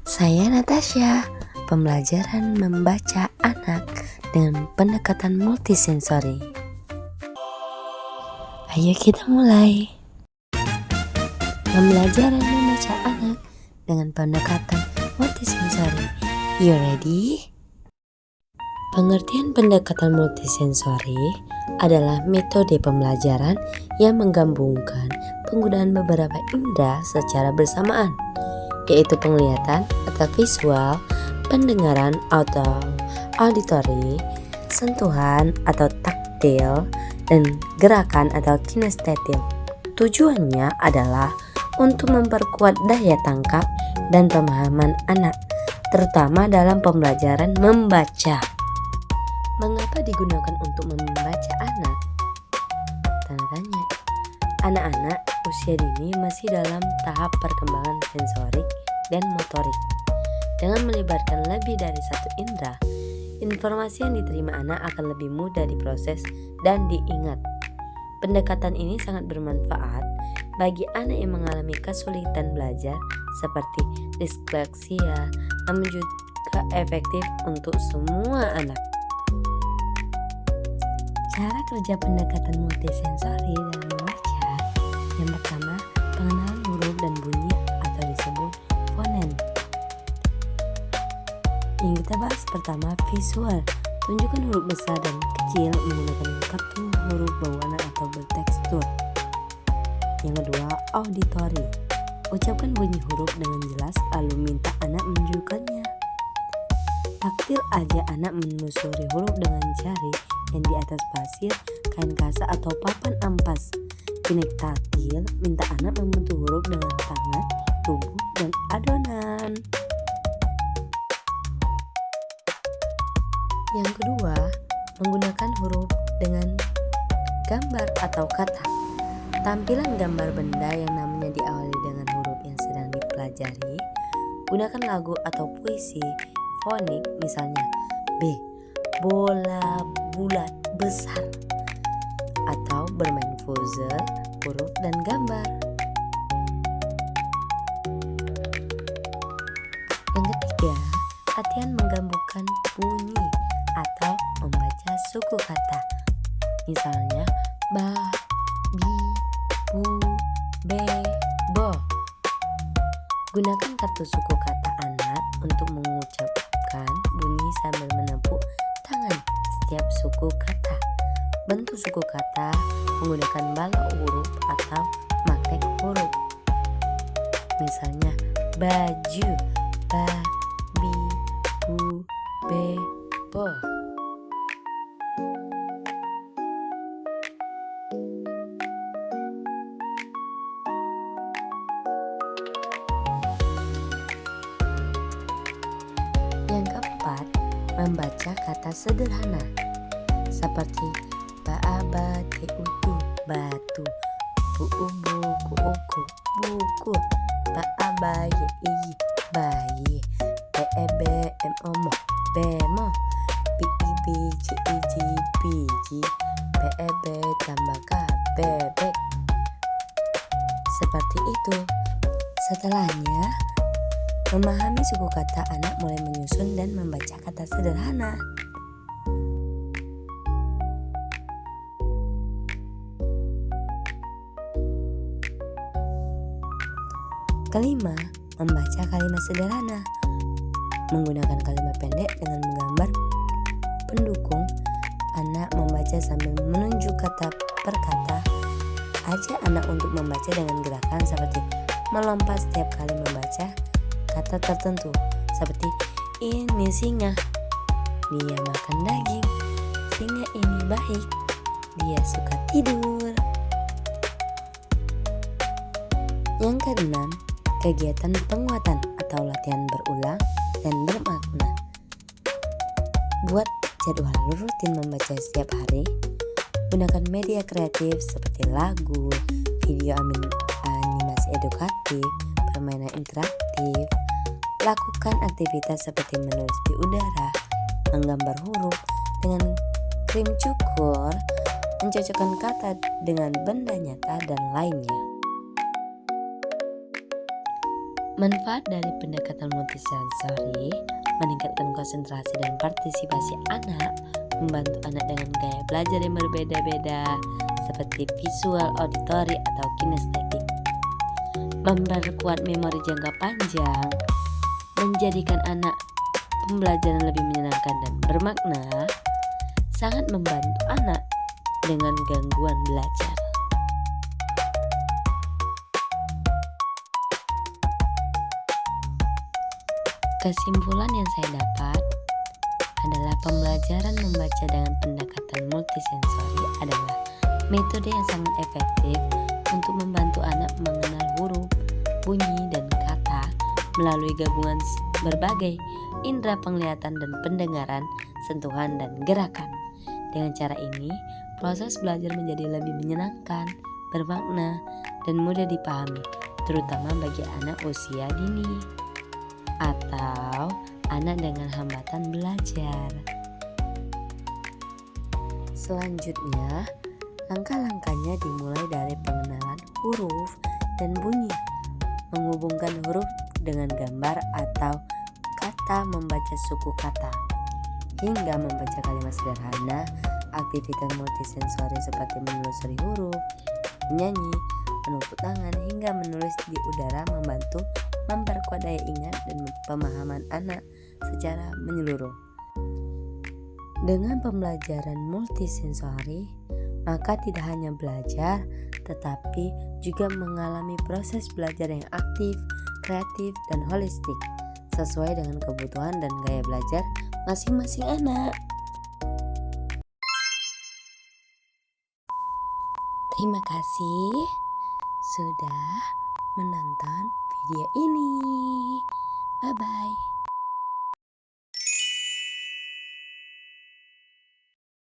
Saya Natasha, pembelajaran membaca anak dengan pendekatan multisensori. Ayo kita mulai. Pembelajaran membaca anak dengan pendekatan multisensori. You ready? Pengertian pendekatan multisensori adalah metode pembelajaran yang menggabungkan penggunaan beberapa indera secara bersamaan, yaitu penglihatan atau visual, pendengaran atau auditory, sentuhan atau taktil, dan gerakan atau kinestetik. Tujuannya adalah untuk memperkuat daya tangkap dan pemahaman anak, terutama dalam pembelajaran membaca. Mengapa digunakan untuk membaca anak? Tanda tanya. Anak-anak usia dini masih dalam tahap perkembangan sensorik dan motorik. Dengan melibatkan lebih dari satu indera, informasi yang diterima anak akan lebih mudah diproses dan diingat. Pendekatan ini sangat bermanfaat bagi anak yang mengalami kesulitan belajar seperti disleksia, namun juga efektif untuk semua anak. Cara kerja pendekatan multisensori dalam membaca. Yang pertama, pengenalan huruf dan bunyi atau disebut fonem. Yang kita bahas pertama, visual. Tunjukkan huruf besar dan kecil menggunakan kartu huruf berwarna atau bertekstur. Yang kedua, auditory. Ucapkan bunyi huruf dengan jelas lalu minta anak menunjukkannya. Taktil, ajak anak menelusuri huruf dengan jari yang di atas pasir, kain kasa atau papan ampas. Kinektaktil, minta anak membentuk huruf dengan tangan, tubuh, dan adonan. Yang kedua, menggunakan huruf dengan gambar atau kata. Tampilan gambar benda yang namanya diawali dengan huruf yang sedang dipelajari. Gunakan lagu atau puisi fonik, misalnya B, bola bulat besar, atau bermain puzzle huruf dan gambar. Yang ketiga, latihan menggabungkan bunyi atau membaca suku kata, misalnya ba, bi, bu, be, bo. Gunakan kartu suku kata anak untuk mengucapkan bunyi sambil menepuk tangan setiap suku kata. Bentuk suku kata menggunakan balok huruf atau magnet huruf, misalnya baju, ba, bi, bu, be, bo. Yang keempat, membaca kata sederhana seperti ba-ba, te-utu, batu, bu-ubu, ku-uku, buku, ba-aba, ye-iyi, bayi, be-ebe, em-omo, bemo, bi-ibi, ji-iji, biji, be-ebe, tambah ka, bebek. Seperti itu. Setelahnya, memahami suku kata, anak mulai menyusun dan membaca kata sederhana. Kelima, membaca kalimat sederhana. Menggunakan kalimat pendek dengan menggambar pendukung, anak membaca sambil menunjuk kata per kata. Ajak anak untuk membaca dengan gerakan seperti melompat setiap kali membaca kata tertentu, seperti ini singa, dia makan daging, singa ini baik, dia suka tidur. Yang keenam, kegiatan penguatan atau latihan berulang dan bermakna. Buat jadwal rutin membaca setiap hari. Gunakan media kreatif seperti lagu, video animasi edukatif, permainan interaktif. Lakukan aktivitas seperti menulis di udara, menggambar huruf dengan krim cukur, mencocokkan kata dengan benda nyata, dan lainnya. Manfaat dari pendekatan multisensori meningkatkan konsentrasi dan partisipasi anak, membantu anak dengan gaya belajar yang berbeda-beda seperti visual, auditori, atau kinestetik, memperkuat memori jangka panjang, menjadikan anak pembelajaran lebih menyenangkan dan bermakna, sangat membantu anak dengan gangguan belajar. Kesimpulan yang saya dapat adalah pembelajaran membaca dengan pendekatan multisensori adalah metode yang sangat efektif untuk membantu anak mengenal huruf, bunyi, dan kata melalui gabungan berbagai indera penglihatan dan pendengaran, sentuhan, dan gerakan. Dengan cara ini, proses belajar menjadi lebih menyenangkan, bermakna, dan mudah dipahami, terutama bagi anak usia dini atau anak dengan hambatan belajar. Selanjutnya, langkah-langkahnya dimulai dari pengenalan huruf dan bunyi, menghubungkan huruf dengan gambar atau kata, membaca suku kata, hingga membaca kalimat sederhana. Aktivitas multisensori seperti menelusuri huruf, menyanyi, menepuk tangan, hingga menulis di udara membantu memperkuat daya ingat dan pemahaman anak secara menyeluruh. Dengan pembelajaran multisensori, maka tidak hanya belajar, tetapi juga mengalami proses belajar yang aktif, kreatif, dan holistik, sesuai dengan kebutuhan dan gaya belajar masing-masing anak. Terima kasih sudah menonton video ini. Bye-bye.